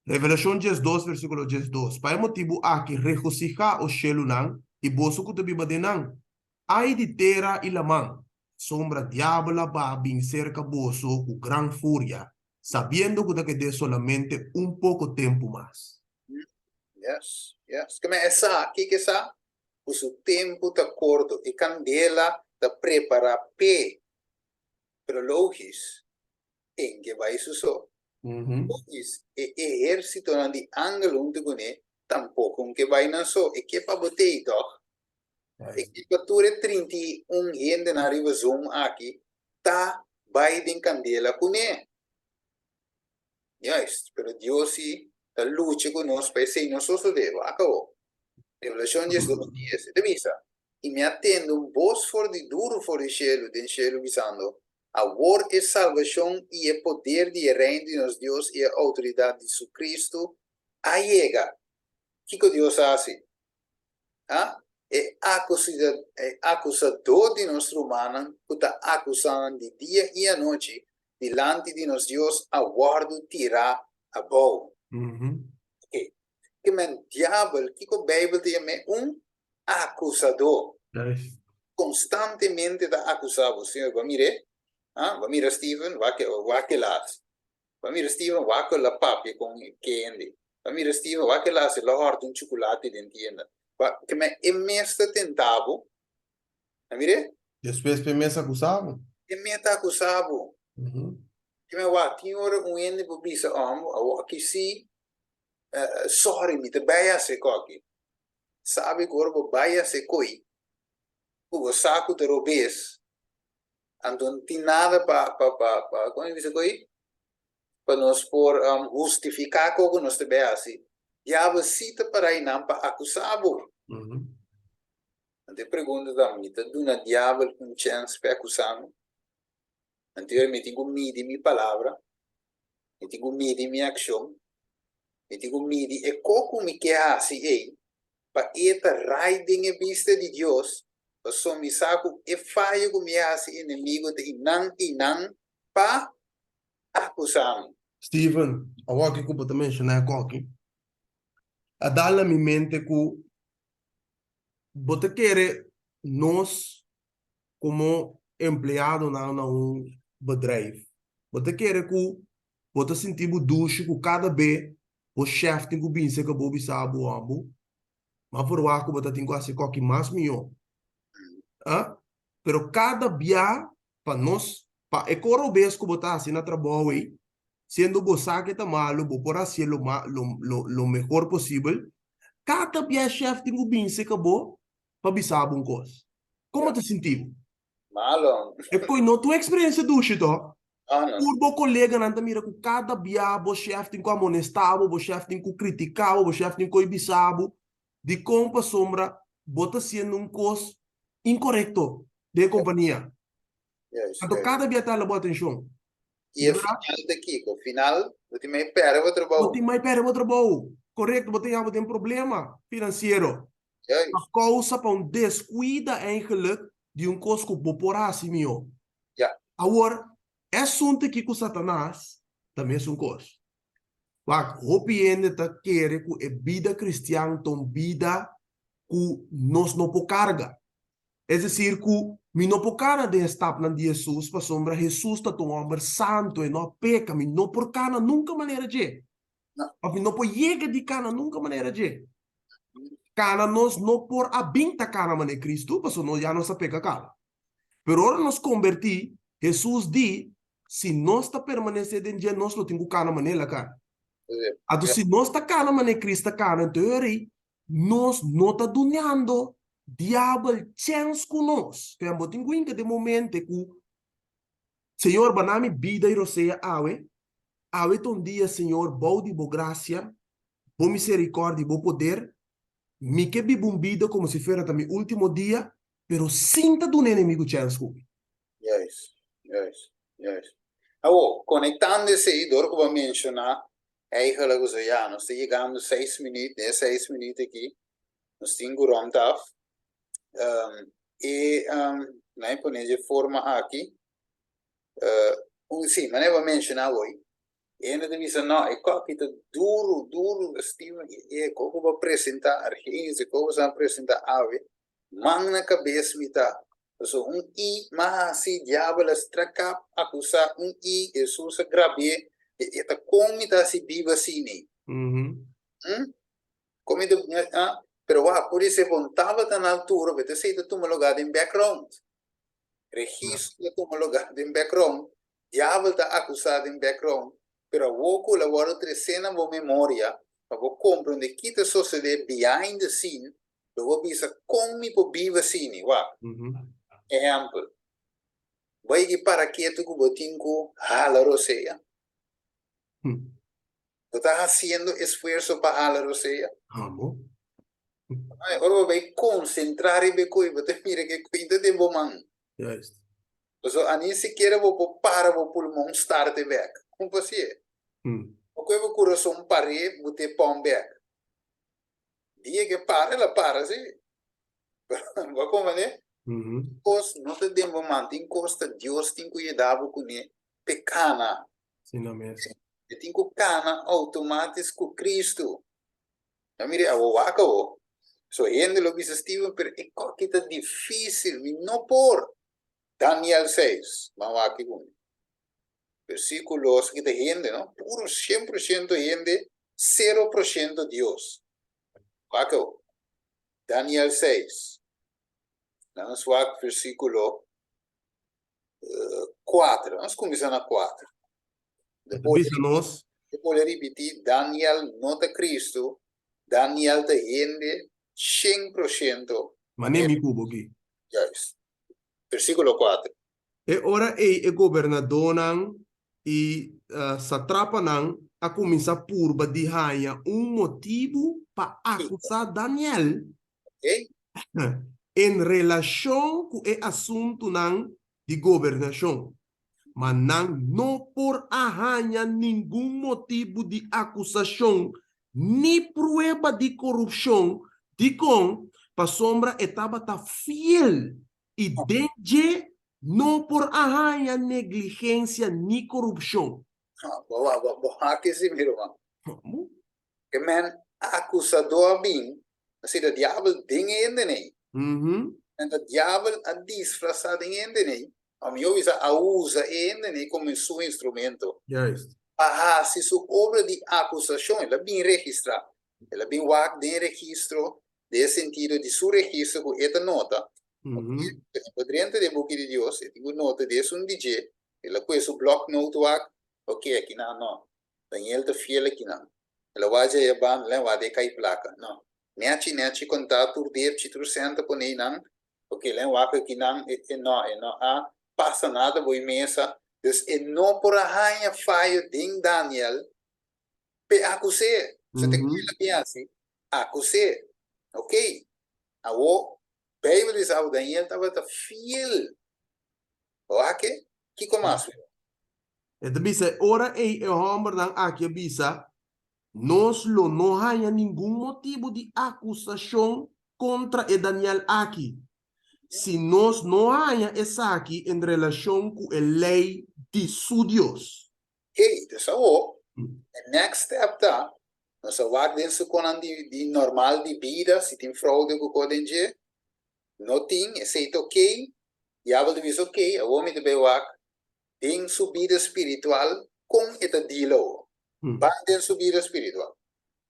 Revelação 12, versículo 12. Para motivo aqui, regocija o shelunan e boso kuta bibadenan. Ai de terra e lamang, sombra diabla va vencer boso com gran furia, sabiendo que de solamente un poco tempo mais. Yes. Como essa, que essa? O seu tempo está curto e candela está prepara pe, pero logis, em que vai suceder. Logis, e exército de angelo de gune, tampouco que vai na so, e que para botei doch, e que para ture 31 gente na riva zoom aqui, tá vai de candela gune. Yes, pero Dios sí, la lucha con nos, pues sí, nosotros de acabó. Revelación 10:10, de visa. E me atendo um voz for de duro for de cielo visando. A word é salvação e é poder de reino de nosso Deus e a autoridade de su Cristo. A llega. Que Deus hace? Ah? É acusador de nosso humano, que está acusando de dia e a noite, delante de nosso Deus, aguardo tirar a boa. Okay. Que men diabo, que o Bíblia tem acusador. Constantemente está acusado. Senhor, va mire, va mira Steven, va que las. Va mira Steven, va que la papia con candy. Va mira Steven, va que las la horta un chocolate de tienda. Que me é mesmo tentavo. Va mire? Depois primeiro acusado. É mesmo acusado. Que me va tinha um ende por bisa que se sorry me te baia se coque. Sabe que ora baia se coi. O saco de robês. Então não tem nada para como é que se coi? Para nós por justificar como nós te baia assim. Já você te para aí não para acusado. Então pergunta da mim, tu dá diabo um chance para acusar-me? Então eu me tenho medo de minha palavra, eu tenho medo de minha ação, eu tenho medo de como me quer assim aí, para esta raiding a vista de Deus, para só me saco e falho com me assim inimigo de inang para acusar-me. Steven, agora que eu também mencionar aqui, a dar na minha mente que você quer nós como empregado na um bedrijf. Você quer que você sentir o duche que cada vez o chefe tem que pensar que você sabe o amo, mas por lá que você tem que fazer qualquer mais melhor. Ah? Pero cada dia para nós, para é coro vez que você assim na trabalho aí, sendo você que está malo, você por assim lo melhor possível. Cada dia chefe tem que pensar que você para sabe uma coisa. Como Yeah. te sentiu? Malo. E poi não tua experiência do to. Ah, não. Por colega não mira com cada dia o chefe tem que amonestar, o chefe tem que criticar, o chefe tem que ibisar, de como sombra bota sendo um coisa incorreto de companhia. Yes, Então yes. cada dia tá boa atenção. E a final daqui, o final, eu também pera o Você trabalho. mais pera outro bom. Correto, você tem problema financeiro. A Yes. causa para um descuida eigenlijk de um coisa que por assim meu. Ja. Agora, é assunto que com Satanás também é um coisa. Mas o piende tá querer que a vida cristã tom vida que nós não por carga. É decir, que mi não por carga de estar na de Jesus, para sombra Jesus tá um homem santo e não peca, mi não por carga nunca maneira de. Não. Ou mi não por chega de carga nunca maneira de. Carga nós não por habita carga maneira Cristo, para nós já não se peca carga. Pero ahora nos converti, Jesus di, se nós está permanecendo em dia, nós não temos carga maneira cara. Ado Ja. se nós está cara maneira Cristo cara, então nós não está dunhando diabo chance conosco. Que é muito inguinca de momento que Senhor banami vida e roceia awe ton dia Senhor bom de boa graça, boa misericórdia, bom poder, me que bibum vida como se fosse também último dia, pero sinta do inimigo chance comigo. Yes, yes, yes. Oh, conectando-se aí, dor que eu vou mencionar, é aquela coisa, já, nós estamos chegando 6 minutos, né, 6 minutos aqui, nós temos rond af, e, né, por de forma aqui, sim, mas eu vou mencionar hoje, e ainda te disse, não, é que tá duro, Steven, e como vou apresentar, argênis, como vou apresentar ave, mão na cabeça, me tá, so, I, mas se diabo estraca, acusar Jesus grave, e tá como tá se viva assim, né? Como pero por isso vontava tá na altura, você sei que tu lugar em background, registro tu lugar em background, diabo tá acusado em background, pero pouco la vou trecena vo memória, para vou compreender que tá sucede behind the scene, eu vou pensar como me po viva assim, wa. Exemplo, vai que para que tu botinco hala roseia. Tu estás haciendo esfuerzo para hala roseia. Amo. Ahora vai concentrar e coi, você mira que cuida de boman. Yes. So, ani siquiera vou para o pulmão start back. Como assim é? O que o coração pare, você põe back. Dia que para, ela para, sim. Vai como né? Cos, não te demo mantin costa Deus tem cuidado com ele. Pecana. Sim, não mesmo. E tem que cana automático com Cristo. Eu mire, a waka o. So, ainda lo bisa Steven, pero é que tá difícil, não por. Daniel 6, vamos aqui com versículos que te gente, ¿no? Puro 100% gente, 0% Dios. Acá, Daniel 6. Vamos a versículo 4. Vamos começar na 4. Depois de repetir, Daniel nota Cristo, Daniel te gente, 100%. Mas nem me cubo aqui. Yes. Versículo 4. E ora e governador e satrapa a começar por de raia motivo para acusar Daniel Okay? em relação com o assunto de governação. Mas não por arranhar nenhum motivo de acusação, nem prueba de corrupção, de com para sombra estava fiel e desde não por arranhar negligência nem corrupção. Bawa que se miro, man. Que men acusador bem, assim, o diabo tem ainda nem. Uhum. En o diabo a disfrazado ainda nem. A mim eu a usa ainda nem como seu instrumento. Juist. Se sua obra de acusação ela bem registrada, ela bem wak de registro, de sentido de seu registro com esta nota. Uhum. Dentro da boca de Deus, eu tenho nota de um DJ, ela com esse bloco note wak, ok, aqui não. Daniel te fiel aqui não. Ela vai já ban, ela vai de cair placa, não. Neti contato de chitru senta por aí não, ok, ela vai aqui não, não, passa nada, vou imensa. Dus não por a rainha falho de Daniel, pe acusé. Você tem Uhum. que ir assim, acusé, ok? A o Bíblia diz ao Daniel estava fiel. Ok? Que como assim? Então, bisa, ora ei, eu homem dan aqui, bisa, nós não há nenhum motivo de acusação contra o Daniel aqui. Se nós não há essa aqui em relação com a lei de su Deus. Ok, dus o next step tá. Nós vamos dentro com de normal de vida, se tem fraude com o DNG, não tem, aceita ok, e a diz ok, o homem de bewak tem subida espiritual com esta dilo. Vai ter subida espiritual.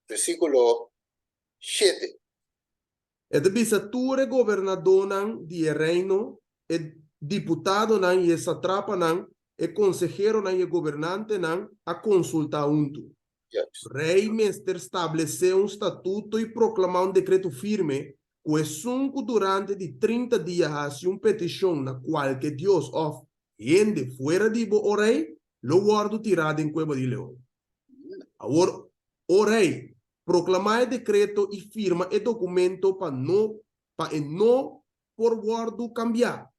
Versículo 7. Então, bisa, tu é governador nan de reino, é deputado nan e satrapa nan, é consejero nan e governante nan, a consultar unto. Yes. Rei Mester estabeleceu um estatuto e proclamou um decreto firme, que é 5 durante de 30 dias hace uma petição na qual que Deus of gente fora de o rei, lo guardo tirado em cueva de leão. Agora, o rei proclamar decreto e firma e documento para não por guardo cambiar,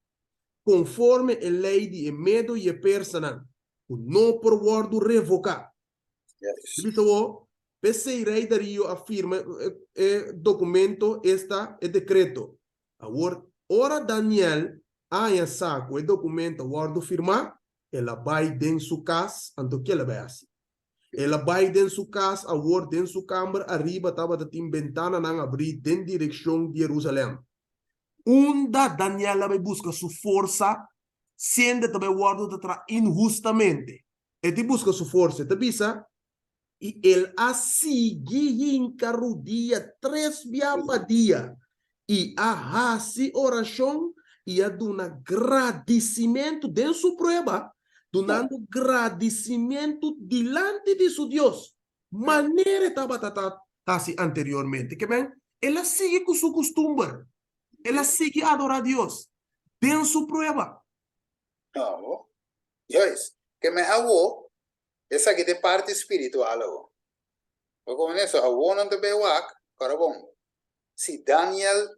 conforme a lei de Medo e Persana, não por guardo revocar. Yes. Visto, PC Rei Dario afirma documento está e decreto. Agora, ora Daniel há saco e documento guardo firmar, ela vai dentro sua casa, anto que ela vai assim. Ela vai dentro sua casa, agora dentro sua câmara, arriba estava da tim ventana não abrir dentro direção de Jerusalém. Onda Daniel vai buscar sua força, sendo também guardo injustamente. E te busca sua força, te bisa? E ele a seguir em carro dia, 3 dias para dia. E a se oração e a dar um agradecimento de sua prova, dando agradecimento diante de seu Deus. Maneira estava assim anteriormente. Que bem, ela sigue com seu costume. Ela sigue a adorar a Deus. Den sua prova. No. Yes. Que me hago, essa aqui de parte espiritual. O como isso, a não te bewak, para bom. Se Daniel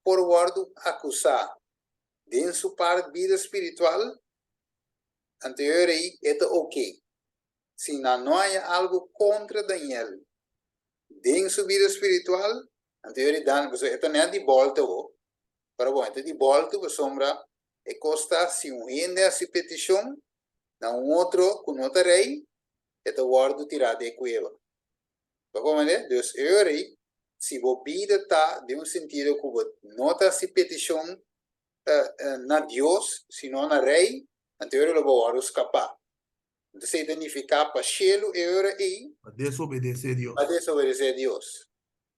por guardo acusar de sua parte vida espiritual, anterior aí, é ok. Se não há algo contra Daniel, de sua vida espiritual, anterior Dan, você não é de volta, para bom, então de volta, você sombra, e costa se rende a sua petição, na outro, com outra rei, e guardo tirado de cueva. Como é? Dus aí, se você vida está de sentido que você nota se petição na Deus, senão na rei, anterior ele vai escapar. Então, se identificar para cielo aí, A desobedecer a Deus. a desobedecer a Deus.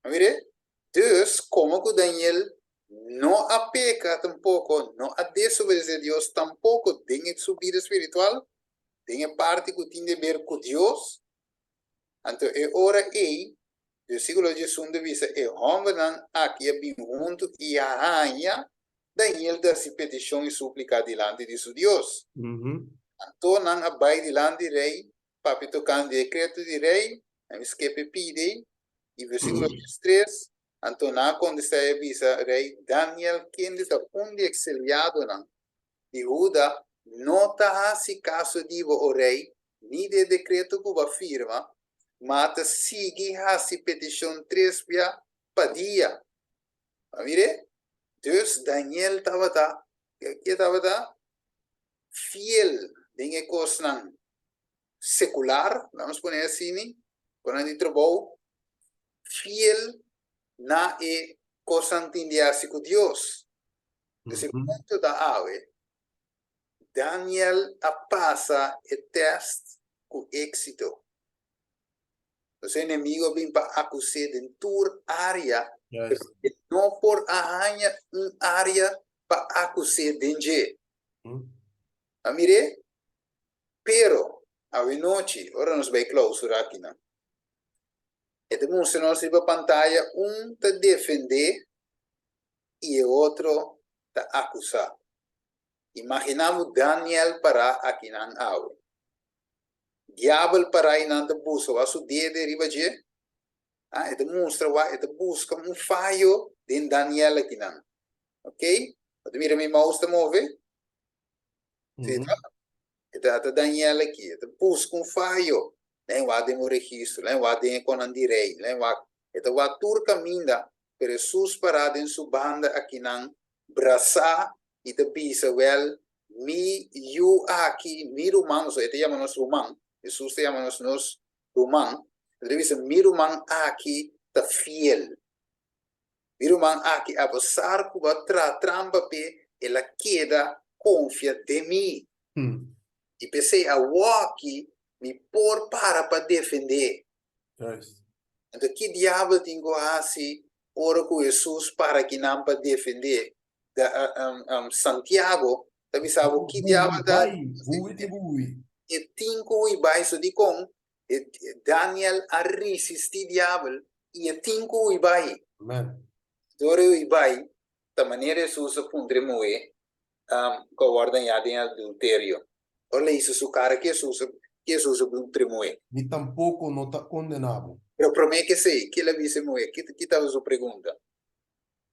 Mire? Dus, como que Daniel não a peca tampouco, não a desobedecer a Deus, tampouco tem sua vida espiritual, tem a parte que tem a ver com Deus. Então, é hora aí, versículo 18 diz, e homem aqui bem junto e a rainha, Daniel dá se petição e súplica diante de seu Deus. Então, não abai diante do rei, papi tocando decreto de rei, não escape pide, e versículo 23, então, quando está avisa rei, Daniel, quem está onde exiliado, de Judá, não está se caso de o rei, nem de decreto que o firma, mas sigue a petição 3 dias para dia. Mire? Dus Daniel estava fiel, dinge kosnang. secular, vamos poner assim, quando a gente trabalha fiel na e cosa entendiasi com Deus. Esse ponto da ave, Daniel a passa e teste com êxito. Os inimigos vêm para acusar de toda área, Yes. não por arranhar uma área para acusar de gente. Amire, pero a noite, ora nos vai clausurar aqui, não? E temos nós na pantalla te defender e o outro te acusar. Imaginamos Daniel para aqui na água. Diabo para aí na busca, o seu dedo riba de, e demonstra, e busca falho de Daniel aqui na, ok? Você mira minha mouse te move, e Daniel aqui, e busca falho, nem vai de registro, nem vai de com andirei, nem vai, e vai tur caminha, para Jesus parado em sua banda aqui na, braçar e te bisa well, mi you aqui, mi rumang, so ite chamamos rumang, Jesus te chamamos nos rumang, ele diz mi rumang aqui ta fiel, mi rumang aqui abusar cuba trampa pe, ela queda confia de mim, e pensei a aqui me por para defender, Yes. então que diabo tenho assim, ora com Jesus para que não para defender, Santiago, tapi sabe que diabo da e tinko e baixo de com Daniel a resistir diabo e tinko e bai Amen. dore e bai da maneira Jesus pondre moe com ordem a de adultério olha isso su cara que Jesus pondre moe Ni tampoco no está condenado. pero promete que sei que ele disse moe que estava sua pergunta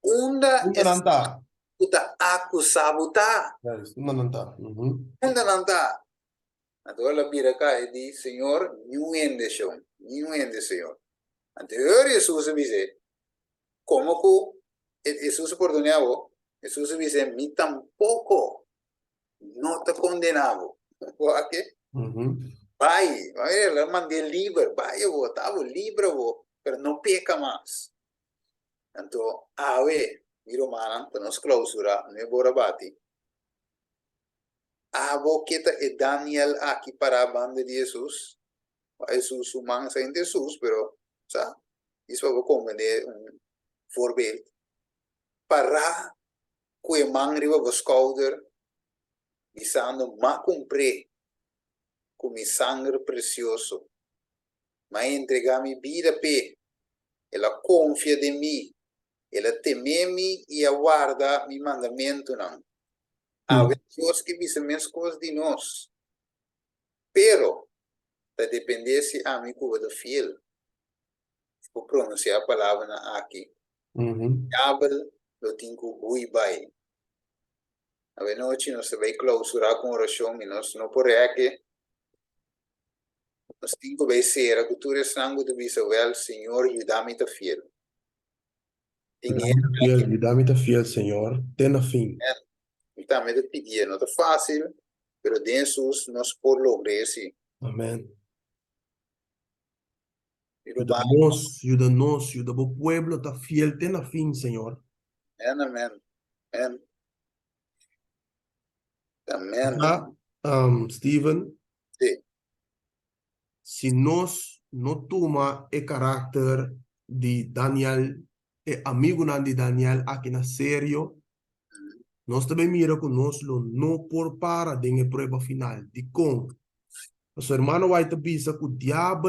onda Una nanta. está acusado tá Yes. Una nanta. onda não tá. Agora vira cá e diz, Senhor, não ende, Senhor. Anterior, Jesus disse, como que Jesus perdonou, Jesus disse, me tampouco, não te condenava. Ok? Vai, ela mandei livre, vai, eu estava livre, mas não peca mais. Então, miro mana, para nos clausura, não é bora bate. Kita e Daniel aqui para a banda de Jesus. Jesus humano sem Jesus, pero sa isso vai como voorbeeld. Para que mangriva vos schouder, dizendo ma comprei com mi sangue precioso, ma entregar mi vida pe, ela confia de mim, ela teme-me e aguarda mi mandamento não. Há Deus que diz as coisas de nós, pero da dependência a mim cuba do fiel. Vou pronunciar a palavra aqui. Diabo lo tenho bui bai. A noite nós vai clausurar com oração e nós não por que nós temos que ser a cultura sangue do Bisawel, Senhor, ajuda-me a fiel. Fiel, ayúdame fiel, Señor. Ten a fin. E também de pedir, não é fácil, pero Jesus nos por lograr esse. Amén. Ayúdanos, ayúdanos, ayuda a pueblo, está fiel, ten a fin, Señor. Amém. Amém. Steven, Sí. si nos no toma el carácter de Daniel, amigo de Daniel, aquí na serio, nós também mira que nós não por para de prueba final, de com. Nosso irmão vai te pensar que o diabo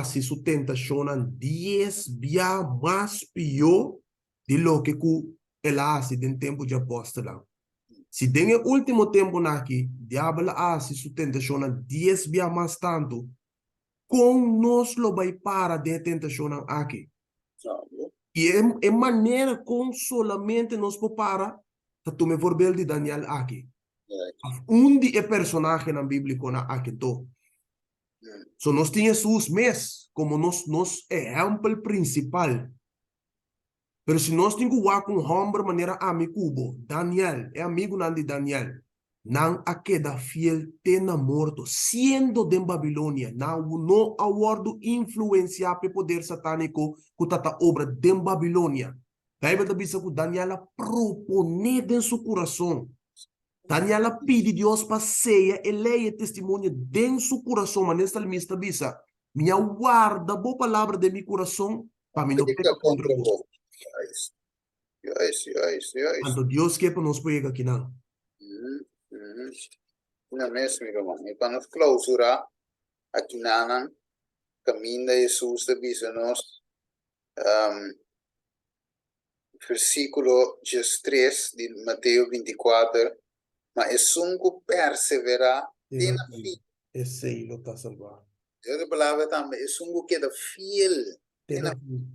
se sua tentação 10 vezes mais pior de lo que ele hace no tempo de apóstolo. Se tem o último tempo aqui, o diabo hace sua tentação 10 vezes mais tanto, com nós lo vai para de tentação aqui. E é maneira com solamente nós para tu me voorbeeld de Daniel aqui. De personagem na Bíblia com aqui to. So nós tínhamos Jesus mes como nos exemplo principal. Pero se nós temos que com homem maneira amigo, Daniel é amigo de Daniel. não a queda fiel tena morto, sendo de Babilônia, não aguardo influenciar para poder satânico que tata obra de Babilônia. Daí vai bisa que Daniela propone em seu coração. Daniela pede Deus para ceia e leia testemunho dentro seu coração, mas nesta lista bisa, minha guarda boa palavra de meu coração para mim não pecar contra você. Yes. Então Deus quer para nós pegar aqui não. Na mesmo, irmão. E para nos clausurar, aqui na caminho de Jesus da bisa nós, versículo 3 de Mateus 24, mas é sunco perseverar tem a fim. Esse aí não está salvado. Outra palavra também, é sunco que é fiel. Tem a fim.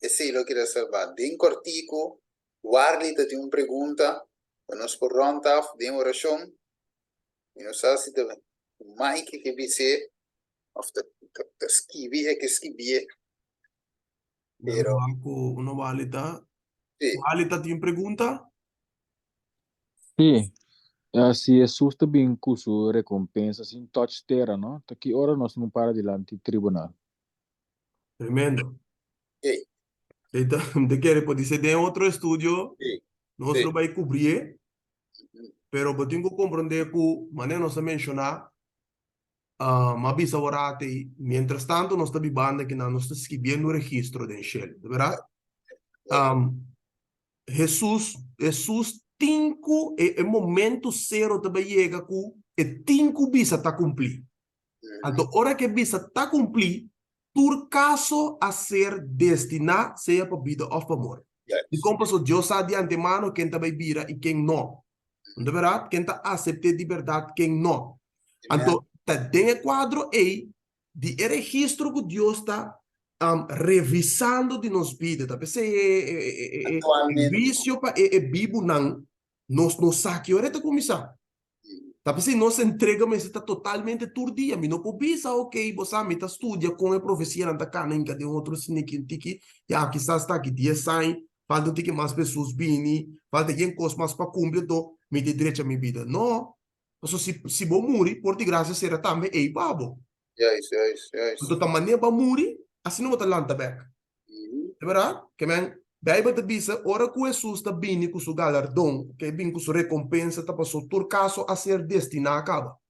Esse é o que é salvar. Bem cortico, guarda tem uma pergunta, nós por ronda, de oração, e nós assim também. O mais que dizer, of the esquivi é que esquivi, pero Uma válida. sim, Válida tem pergunta? Sim, se Jesus também com sua recompensa, assim, touch terra, não? Tá que hora nós não para diante do tribunal. Tremendo. sim, Então, de que pode ser de outro estúdio, sim, nós não vai cobrir, pero eu tenho que compreender que, maneira nós mencionar, ma bisa orate, mientras tanto, nós estamos vivendo que nós estamos escrevendo o registro de Shell, verdade? Jesus tinco e momento zero também chega com e tinco bisa tá cumprir. Então, hora que bisa tá cumprir, por caso a ser destinado seja para vida ou para morte. E como pessoa, Deus sabe de antemano quem também vira e quem não. Não é verdade? Quem está aceitando de verdade, quem não. Então, tá dentro do quadro aí de registro que Deus está revisando de nos vidas. Tá pensando vício para bibo não nos saque ora tá começar. Tá pensando nos entrega mas está totalmente turdia, me não pobisa, ok, você me tá estudia com a profecia na cana em de outro sinique tiki, já que está aqui dia sai, falta que mais pessoas bini, falta que coisas mais para cumprir do me de direito a minha vida. Não. Então, se vou morrer, por de graça será também ei babo. Yes. Então, a maneira para morrer, assim não está lá também. É verdade? Que men, daí vai te bisa, ora que Jesus está bem com seu galardão, que bem com sua recompensa, está passou por caso a ser destinado a acaba.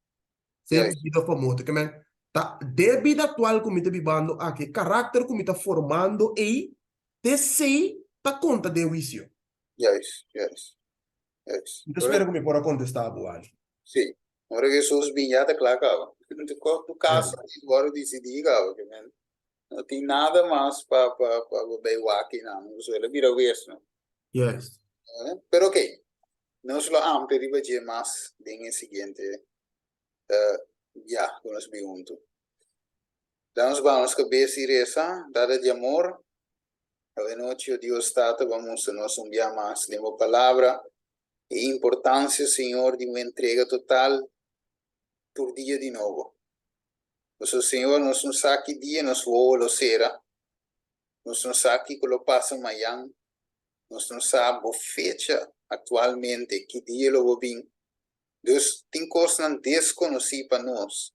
Sempre vida famosa, que men, tá, de vida atual como está vivendo aqui, caráter como está formando e de sei, tá conta de juízo. Yes. Então, espero que me possa contestar, Boali. Sim. Ora que Jesus vinha até claro, cara. Do caso, agora eu decidi, cara, que não tem nada mais para beber aqui, não. Isso é vira vez, não. Yes. Pero ok, não se lo ampli riba mais bem seguinte, já, com os perguntas. Damos vamos cabeça e reza, dada de amor, a noite o Deus Tata, vamos a nos enviar mais de uma palavra e importância, Senhor, de uma entrega total por dia de novo. O Senhor nos não sabe que dia nos voa lo será, nos não sabe que lo passa amanhã, nos não sabe a fecha atualmente, que dia lo vou vir. Deus tem coisas não desconhecidas para nós.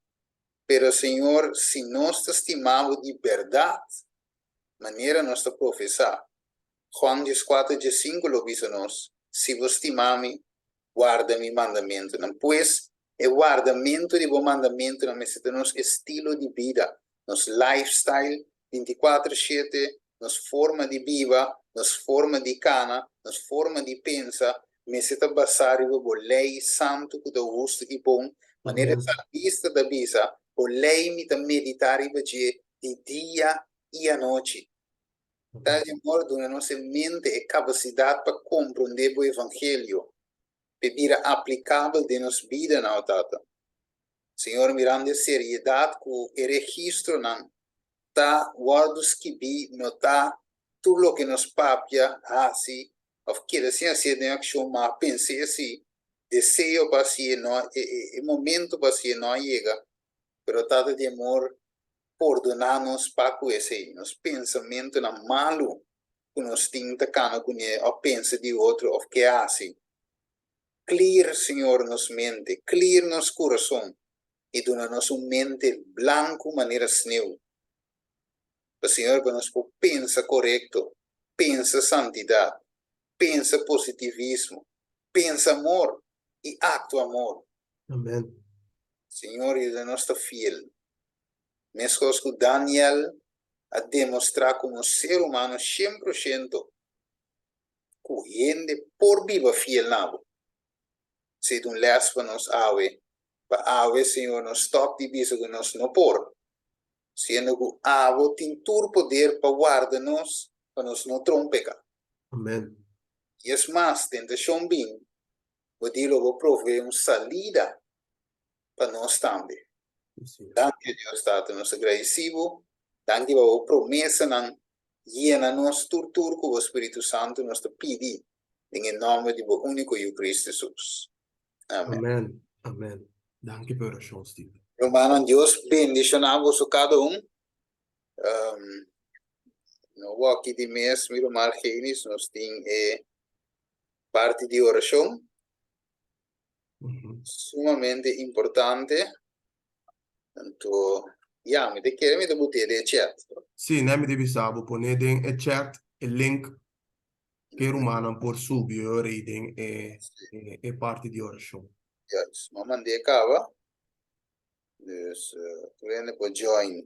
Pero, Senhor, se nós estimamos de verdade, maneira nós de professar, Juan 14:5 lo diz a nós, se vos estimame, guarda mi mandamento. Não, pois, o guardamento de bom mandamento não necessita nosso estilo de vida, nosso lifestyle, 24/7, nossa forma de viva, nossa forma de cana, nossa forma de pensar, necessita basar em uma lei santo que dá gosto e bom, maneira salvista da vida, o lei me da meditar de dia e a noite. Tal de modo na nossa mente e capacidade para compreender o evangelho, para vir aplicável de nossa vida na tata. Senhor, mirando a seriedade que o registro não tá guardos que vi notar tudo o que nos papia assim, of que assim de ação, mas pensei assim, desejo para si não, momento para si não chega, pero tata de amor perdonar-nos para com esse, nos pensamento na malo que nos tinta cana com o pensa de outro, of que assim. Clear, Senhor, nos mente, clear nos coração e dona-nos mente blanco, maneira sneu. Senhor, para nós pensa correto, pensa santidade, pensa positivismo, pensa amor e acto amor. Amen. Senhor, ele não está fiel. Mesmo que Daniel a demonstrar como ser humano 100% correndo por viva fiel nabo. Se tu les para nós ave, Senhor, nos stop de bisa que nós não por. Sendo que ave tem todo poder para guardar-nos, para nós não trompecar. Amen. E es mais, tentação bem, vou dir logo prover uma salida para nós também. Sim. Danke, Deus, está nos agradecido. Danke pela promessa, não llena nos tortura com o Espírito Santo, nos pedi, em nome do único Cristo Jesus. Amém. Amen. Amen. Dank je voor de show, Steve. Hermano, Deus bendicionamos a cada no vou aqui de mês, miro Margenis, nos tem parte de oração, sumamente importante. Então, me te quero me debutar de chat. Sì, ne mi devi sabo, ponete in chat il link che rumana por subito reading e parte di ora show. Yes, ma mandei acaba. Dus, tu vende por join.